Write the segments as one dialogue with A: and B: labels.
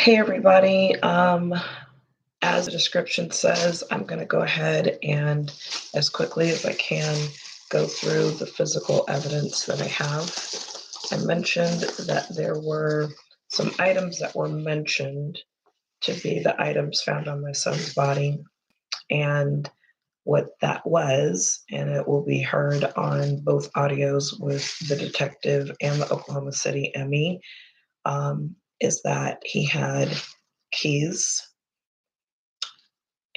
A: Hey everybody. As the description says, I'm going to go ahead and as quickly as I can go through the physical evidence that I have. I mentioned that there were some items that were mentioned to be the items found on my son's body and what that was, and it will be heard on both audios with the detective and the Oklahoma City ME, is that he had keys,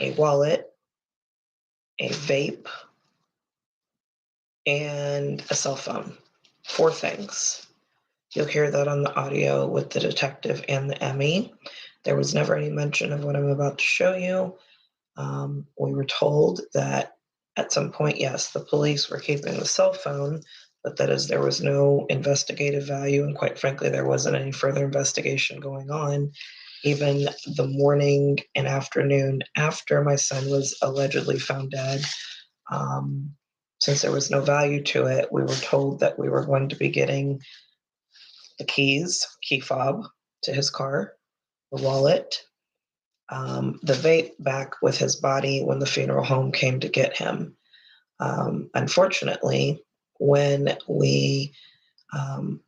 A: a wallet, a vape, and a cell phone. 4 things. You'll hear that on the audio with the detective and the ME. There was never any mention of what I'm about to show you. We were told that at some point, yes, the police were keeping the cell phone, but that as there was no investigative value, and quite frankly, there wasn't any further investigation going on, even the morning and afternoon after my son was allegedly found dead, since there was no value to it, we were told that we were going to be getting the keys, key fob to his car, the wallet, the vape back with his body when the funeral home came to get him. Unfortunately, when we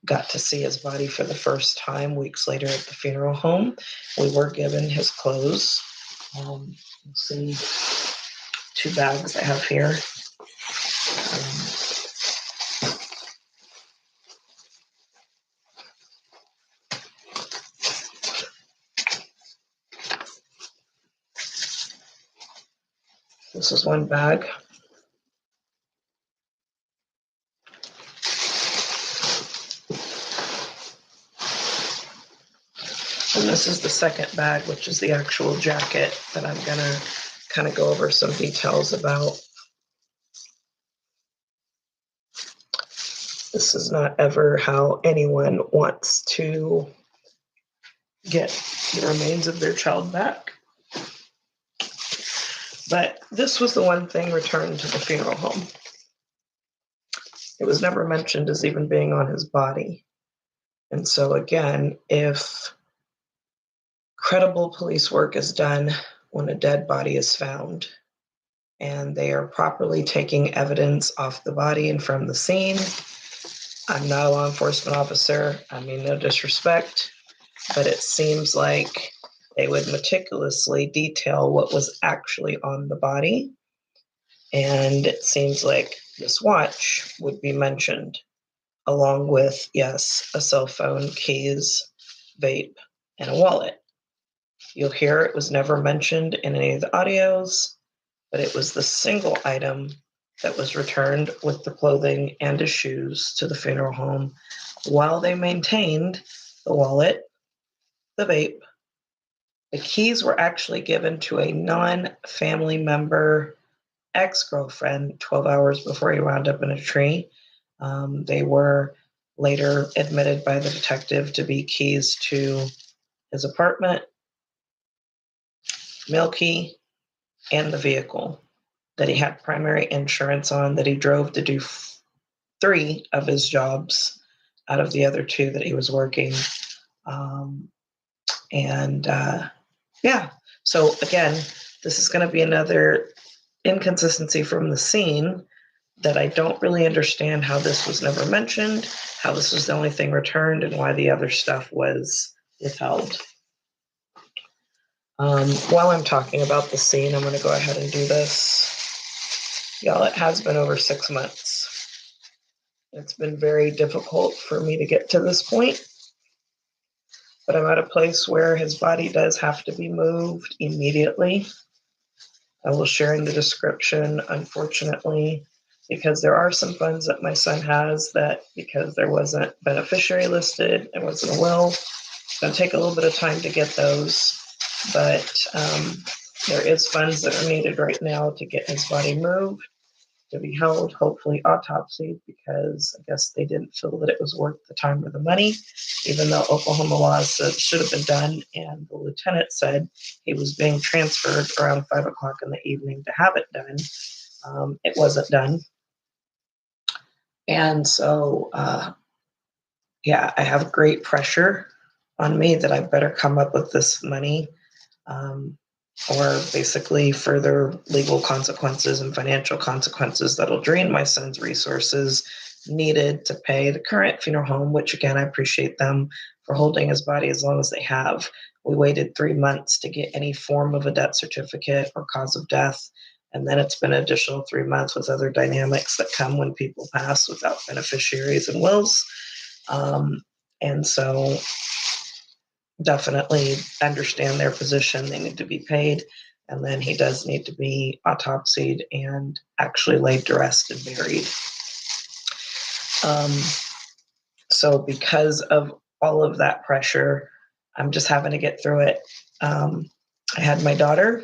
A: got to see his body for the first time weeks later at the funeral home, we were given his clothes. You'll see 2 bags I have here. This is one bag. And this is the second bag, which is the actual jacket that I'm going to kind of go over some details about. This is not ever how anyone wants to get the remains of their child back. But this was the one thing returned to the funeral home. It was never mentioned as even being on his body. And so again, if credible police work is done when a dead body is found, and they are properly taking evidence off the body and from the scene. I'm not a law enforcement officer. I mean, no disrespect, but it seems like they would meticulously detail what was actually on the body. And it seems like this watch would be mentioned along with, yes, a cell phone, keys, vape, and a wallet. You'll hear it was never mentioned in any of the audios, but it was the single item that was returned with the clothing and his shoes to the funeral home, while they maintained the wallet, the vape. The keys were actually given to a non-family member ex-girlfriend 12 hours before he wound up in a tree. They were later admitted by the detective to be keys to his apartment, mail key, and the vehicle that he had primary insurance on, that he drove to do 3 of his jobs out of the other 2 that he was working. Yeah, so again, this is going to be another inconsistency from the scene that I don't really understand how this was never mentioned, how this was the only thing returned, and why the other stuff was withheld. While I'm talking about the scene, I'm going to go ahead and do this. Y'all, it has been over 6 months. It's been very difficult for me to get to this point, but I'm at a place where his body does have to be moved immediately. I will share in the description, unfortunately, because there are some funds that my son has that, because there wasn't beneficiary listed, there wasn't a will, it's going to take a little bit of time to get those, but there is funds that are needed right now to get his body moved, to be held, hopefully autopsied, because I guess they didn't feel that it was worth the time or the money, even though Oklahoma law said it should have been done, and the lieutenant said he was being transferred around 5 o'clock in the evening to have it done. It wasn't done. And so, yeah, I have great pressure on me that I better come up with this money, or basically further legal consequences and financial consequences that'll drain my son's resources needed to pay the current funeral home, which again, I appreciate them for holding his body as long as they have. We waited 3 months to get any form of a death certificate or cause of death. And then it's been an additional 3 months with other dynamics that come when people pass without beneficiaries and wills. And so definitely understand their position. They need to be paid. And then he does need to be autopsied and actually laid to rest and buried. So because of all of that pressure, I'm just having to get through it. I had my daughter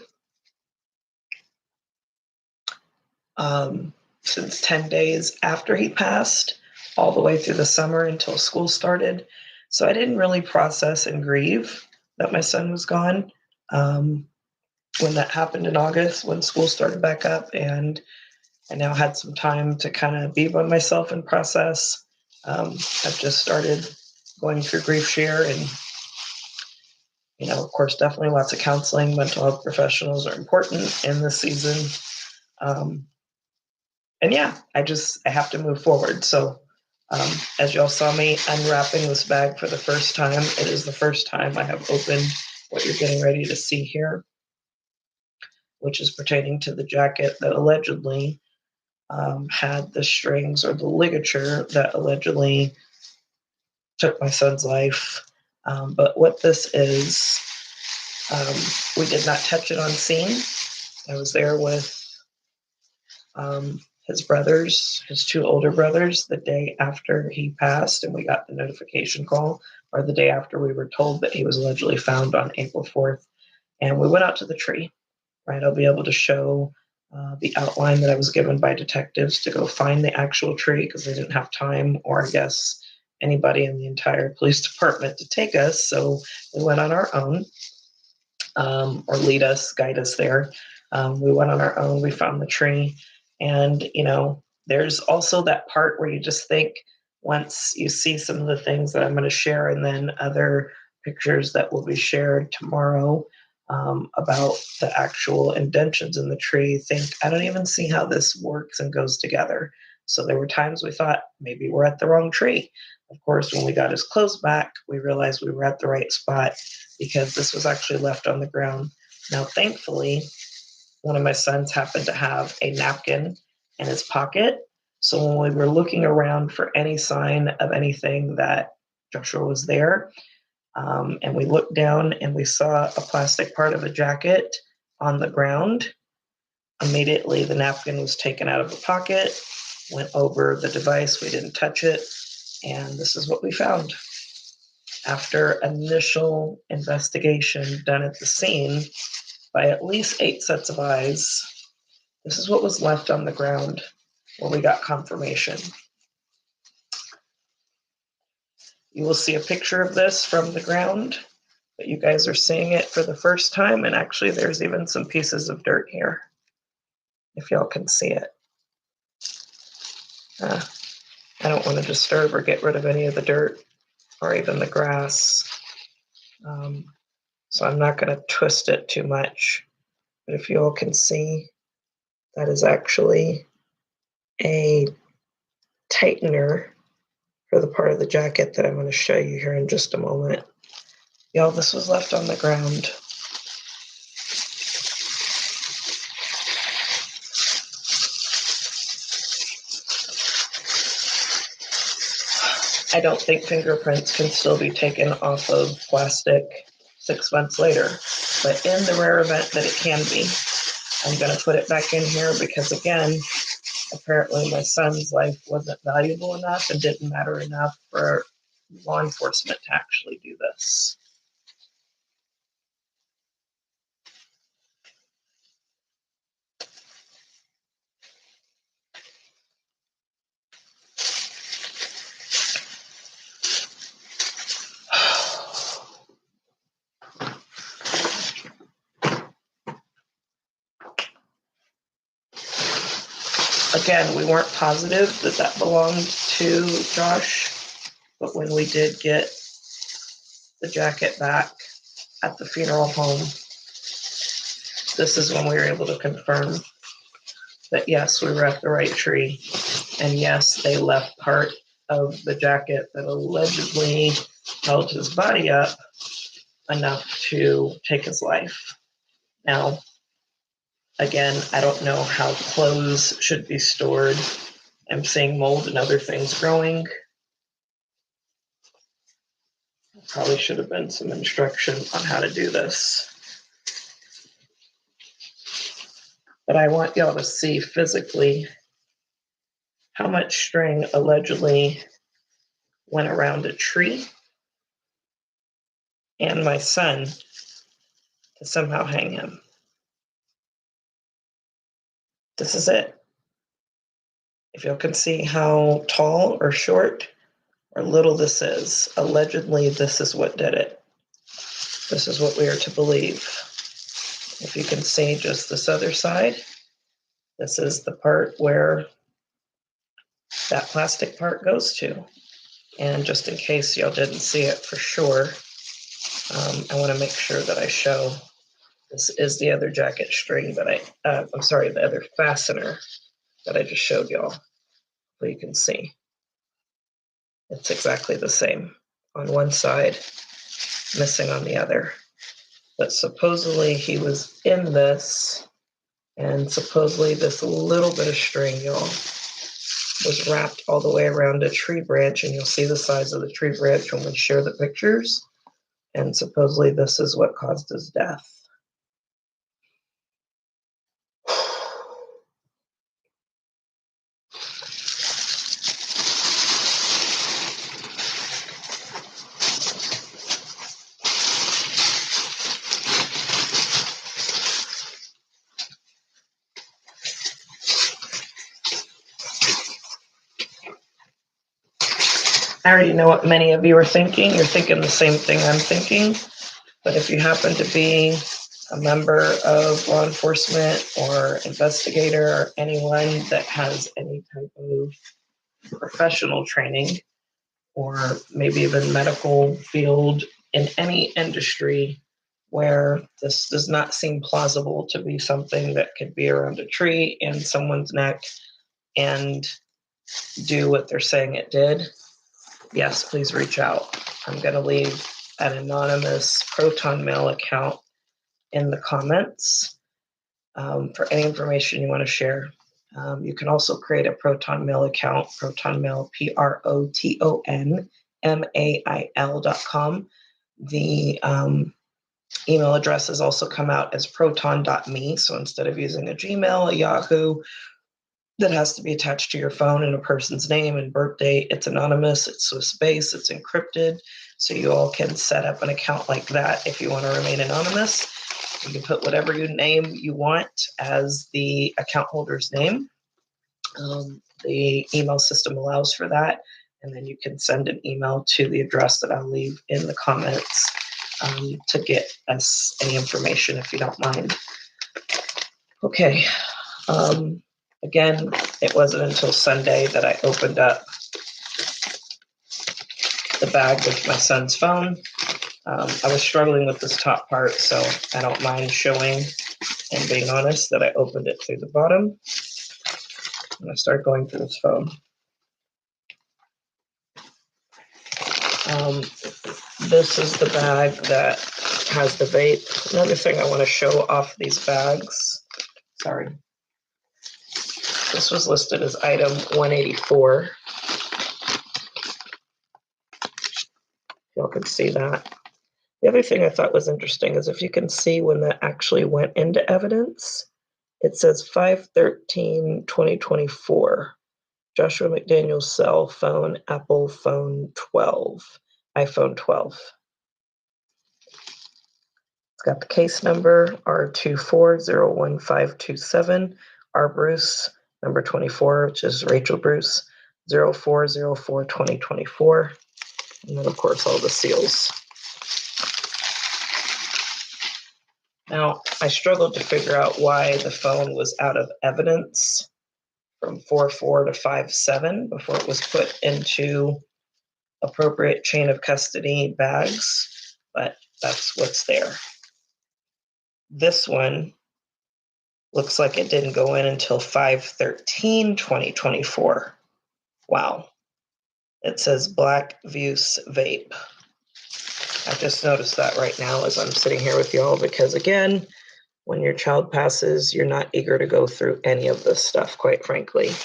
A: since 10 days after he passed, all the way through the summer until school started. So I didn't really process and grieve that my son was gone. When that happened in August, when school started back up, and I now had some time to kind of be by myself and process. I've just started going through Grief Share, and of course, definitely lots of counseling. Mental health professionals are important in this season. And yeah, I have to move forward. So as y'all saw me unwrapping this bag for the first time, it is the first time I have opened what you're getting ready to see here, which is pertaining to the jacket that allegedly had the strings or the ligature that allegedly took my son's life. But what this is, we did not touch it on scene. I was there with his brothers, his 2 older brothers, the day after he passed, and we got the notification call, or the day after we were told that he was allegedly found on April 4th. And we went out to the tree, right? I'll be able to show the outline that I was given by detectives to go find the actual tree because they didn't have time, or I guess anybody in the entire police department to take us. So we went on our own, or guide us there. We went on our own, we found the tree. And, there's also that part where you just think, once you see some of the things that I'm going to share, and then other pictures that will be shared tomorrow about the actual indentions in the tree, think, I don't even see how this works and goes together. So there were times we thought maybe we're at the wrong tree. Of course, when we got his clothes back, we realized we were at the right spot because this was actually left on the ground. Now, thankfully, one of my sons happened to have a napkin in his pocket. So when we were looking around for any sign of anything that Joshua was there, and we looked down and we saw a plastic part of a jacket on the ground, immediately the napkin was taken out of the pocket, went over the device, we didn't touch it, and this is what we found. After initial investigation done at the scene by at least 8 sets of eyes, this is what was left on the ground where we got confirmation. You will see a picture of this from the ground, but you guys are seeing it for the first time, and actually there's even some pieces of dirt here, if y'all can see it. I don't want to disturb or get rid of any of the dirt or even the grass, so I'm not going to twist it too much. But if you all can see, that is actually a tightener for the part of the jacket that I'm going to show you here in just a moment. Y'all, this was left on the ground. I don't think fingerprints can still be taken off of plastic 6 months later, but in the rare event that it can be, I'm going to put it back in here because, again, apparently my son's life wasn't valuable enough and didn't matter enough for law enforcement to actually do this. Again, we weren't positive that belonged to Josh, but when we did get the jacket back at the funeral home, this is when we were able to confirm that yes, we were at the right tree, and yes, they left part of the jacket that allegedly held his body up enough to take his life. Now, again, I don't know how clothes should be stored. I'm seeing mold and other things growing. Probably should have been some instruction on how to do this. But I want y'all to see physically how much string allegedly went around a tree and my son to somehow hang him. This is it. If y'all can see how tall or short or little this is, allegedly this is what did it. This is what we are to believe. If you can see just this other side, this is the part where that plastic part goes to. And just in case y'all didn't see it for sure, I want to make sure that I show this is the other jacket string that the other fastener that I just showed y'all. So you can see it's exactly the same on one side, missing on the other. But supposedly he was in this, and supposedly this little bit of string, y'all, was wrapped all the way around a tree branch, and you'll see the size of the tree branch when we share the pictures. And supposedly this is what caused his death. I already know what many of you are thinking. You're thinking the same thing I'm thinking. But if you happen to be a member of law enforcement or investigator or anyone that has any type of professional training, or maybe even medical field in any industry where this does not seem plausible to be something that could be around a tree and someone's neck and do what they're saying it did, yes, please reach out. I'm going to leave an anonymous Proton Mail account in the comments for any information you want to share. You can also create a Proton Mail account, Proton Mail, ProtonMail.com. The email address has also come out as proton.me. So instead of using a Gmail, a Yahoo that has to be attached to your phone and a person's name and birth date, it's anonymous, it's Swiss-based, it's encrypted. So you all can set up an account like that if you want to remain anonymous. You can put whatever name you want as the account holder's name. The email system allows for that. And then you can send an email to the address that I'll leave in the comments to get us any information if you don't mind. Okay. Again, it wasn't until Sunday that I opened up the bag with my son's phone. I was struggling with this top part, so I don't mind showing and being honest that I opened it through the bottom. And I started going through his phone. This is the bag that has the vape. Another thing I want to show off these bags. Sorry. This was listed as item 184. Y'all can see that. The other thing I thought was interesting is if you can see when that actually went into evidence, it says 5/13/2024. Joshua McDaniel's cell phone, Apple phone 12, iPhone 12. It's got the case number R240157, R. Bruce, number 24, which is Rachel Bruce, 04/04/2024. And then, of course, all the seals. Now, I struggled to figure out why the phone was out of evidence from 4/4 to 5/7 before it was put into appropriate chain of custody bags. but that's what's there. This one looks like it didn't go in until 5/13/2024. Wow. It says Black Vuse Vape. I just noticed that right now as I'm sitting here with y'all because, again, when your child passes, you're not eager to go through any of this stuff, quite frankly.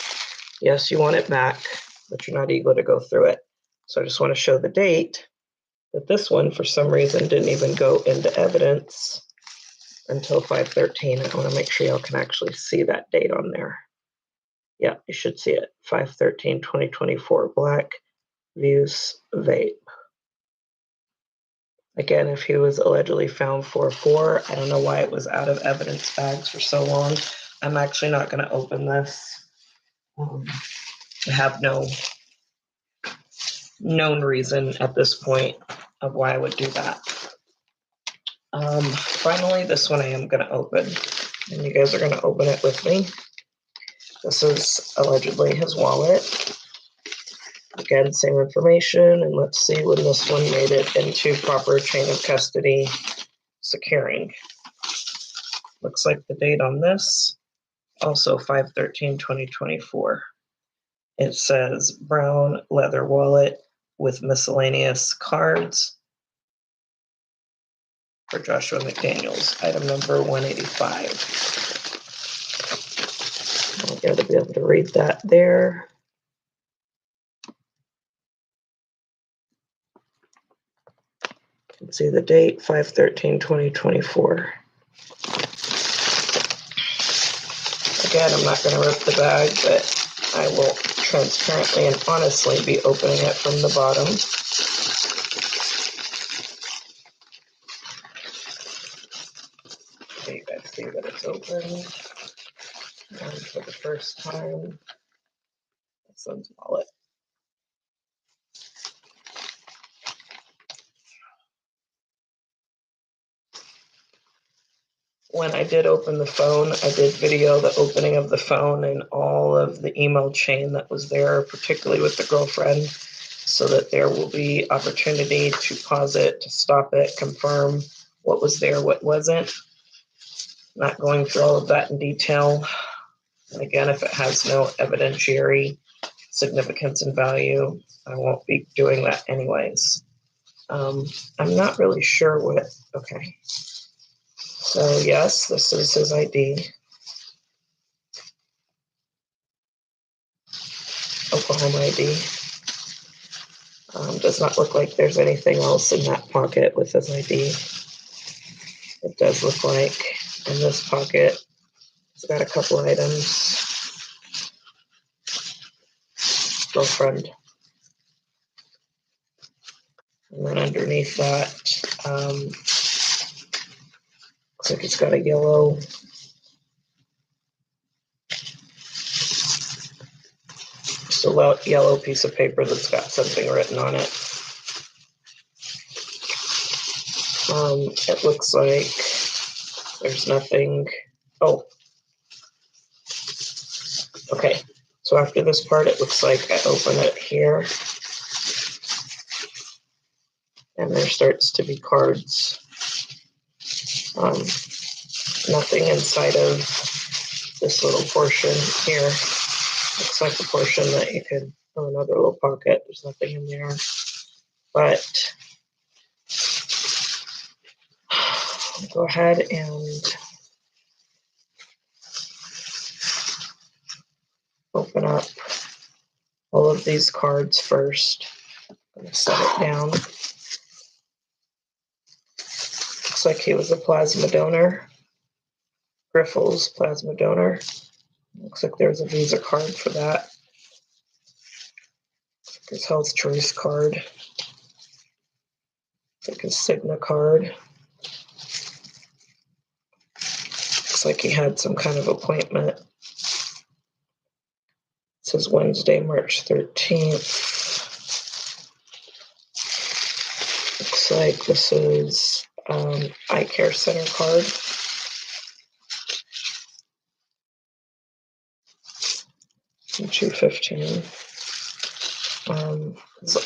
A: Yes, you want it back, but you're not eager to go through it. So I just want to show the date that this one, for some reason, didn't even go into evidence until 5/13. I want to make sure y'all can actually see that date on there. Yeah, you should see it. 5/13/2024, Black Vuse Vape. Again, if he was allegedly found 4/4, I don't know why it was out of evidence bags for so long. I'm actually not going to open this. I have no known reason at this point of why I would do that. Finally, this one I am going to open, and you guys are going to open it with me. This is allegedly his wallet. Again, same information, and let's see when this one made it into proper chain of custody securing. Looks like the date on this, also 5/13/2024. It says brown leather wallet with miscellaneous cards for Joshua McDaniels, item number 185. I'll get to be able to read that there. You can see the date, 5/13/2024. Again, I'm not going to rip the bag, but I will transparently and honestly be opening it from the bottom. Okay, you guys see that it's open. And for the first time, my son's wallet. When I did open the phone, I did video the opening of the phone and all of the email chain that was there, particularly with the girlfriend, so that there will be opportunity to pause it, to stop it, confirm what was there, what wasn't. Not going through all of that in detail. And again, if it has no evidentiary significance and value, I won't be doing that anyways. I'm not really sure what, okay. So yes, this is his ID. Oklahoma ID. Does not look like there's anything else in that pocket with his ID. It does look like in this pocket, it's got a couple items. Girlfriend. And then underneath that, looks like it's got a yellow just a yellow piece of paper that's got something written on it. It looks like there's nothing. Oh, okay. So after this part, it looks like I open it here, and there starts to be cards. Nothing inside of this little portion here. Looks like the portion that you could put another little pocket. There's nothing in there. But I'll go ahead and open up all of these cards first. I'm going to set it down. Looks like he was a plasma donor. Griffles plasma donor. Looks like there's a Visa card for that. His health choice card. Looks like his Cigna card. Looks like he had some kind of appointment. It says Wednesday, March 13th. Looks like this is eye care center card. From 2/15.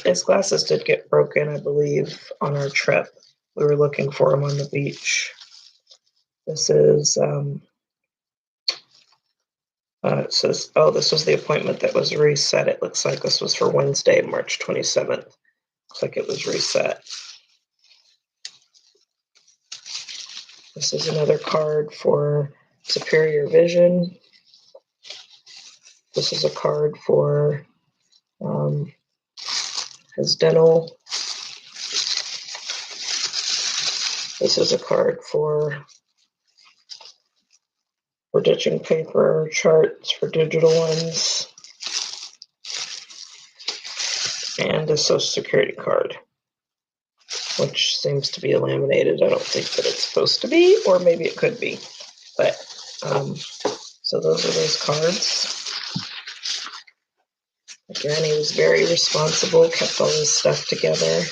A: His glasses did get broken, I believe, on our trip. We were looking for him on the beach. This is, it says, oh, this was the appointment that was reset. It looks like this was for Wednesday, March 27th. Looks like it was reset. This is another card for superior vision. This is a card for his dental. This is a card for ditching paper charts for digital ones. And a Social Security card, which seems to be laminated. I don't think that it's supposed to be, or maybe it could be. But, so those are those cards. Again, he was very responsible, kept all his stuff together.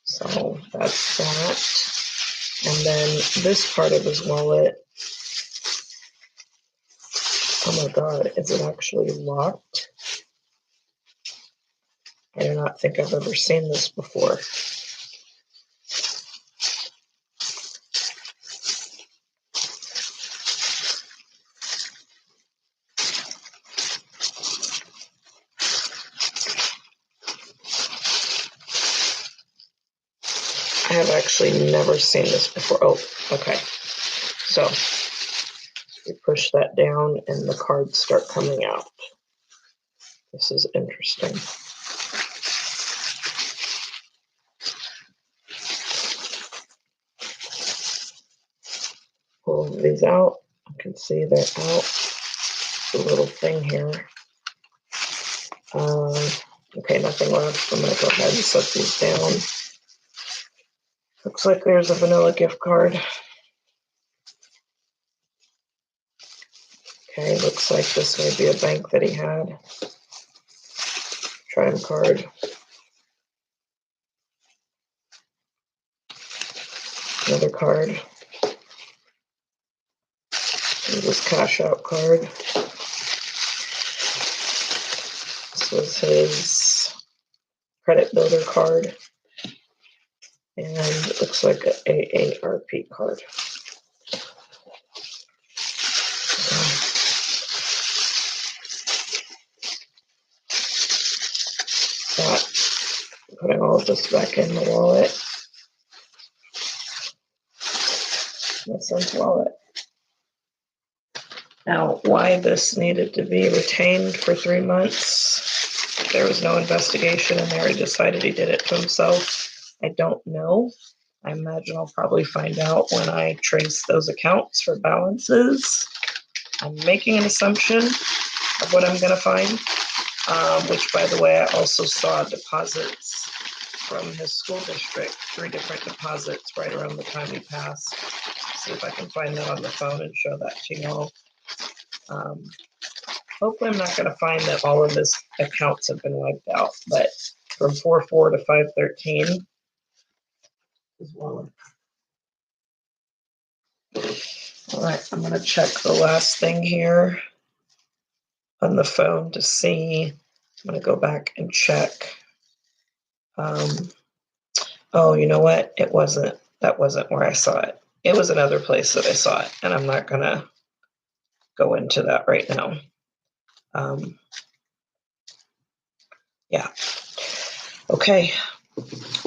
A: So that's that. And then this part of his wallet, oh my God, is it actually locked? I do not think I've ever seen this before. I have actually never seen this before. Oh, okay. So you push that down and the cards start coming out. This is interesting. Pull these out. You can see they're out. The little thing here. Okay, nothing left. I'm going to go ahead and set these down. Looks like there's a vanilla gift card. Okay, looks like this may be a bank that he had. Chime card. Another card. Here's his CashApp card. This was his credit builder card. And it looks like an AARP card. Putting all of this back in the wallet. My son's wallet. Now, why this needed to be retained for 3 months, there was no investigation and Mary decided he did it to himself. I don't know. I imagine I'll probably find out when I trace those accounts for balances. I'm making an assumption of what I'm going to find, which, by the way, I also saw deposits from his school district, 3 different deposits right around the time he passed. See if I can find that on the phone and show that to you all. Hopefully I'm not going to find that all of his accounts have been wiped out, but from 4/4 to 5/13 is one. All right, I'm going to check the last thing here on the phone to see. I'm going to go back and check. Oh, you know what? That wasn't where I saw it. It was another place that I saw it, and I'm not going to go into that right now. Yeah. Okay.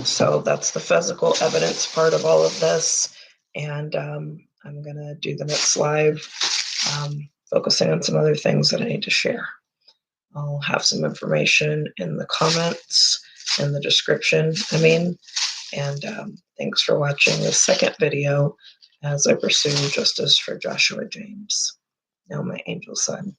A: So that's the physical evidence part of all of this. And I'm going to do the next live, focusing on some other things that I need to share. I'll have some information in the comments and the description, and thanks for watching this second video as I pursue justice for Joshua James, now my angel son.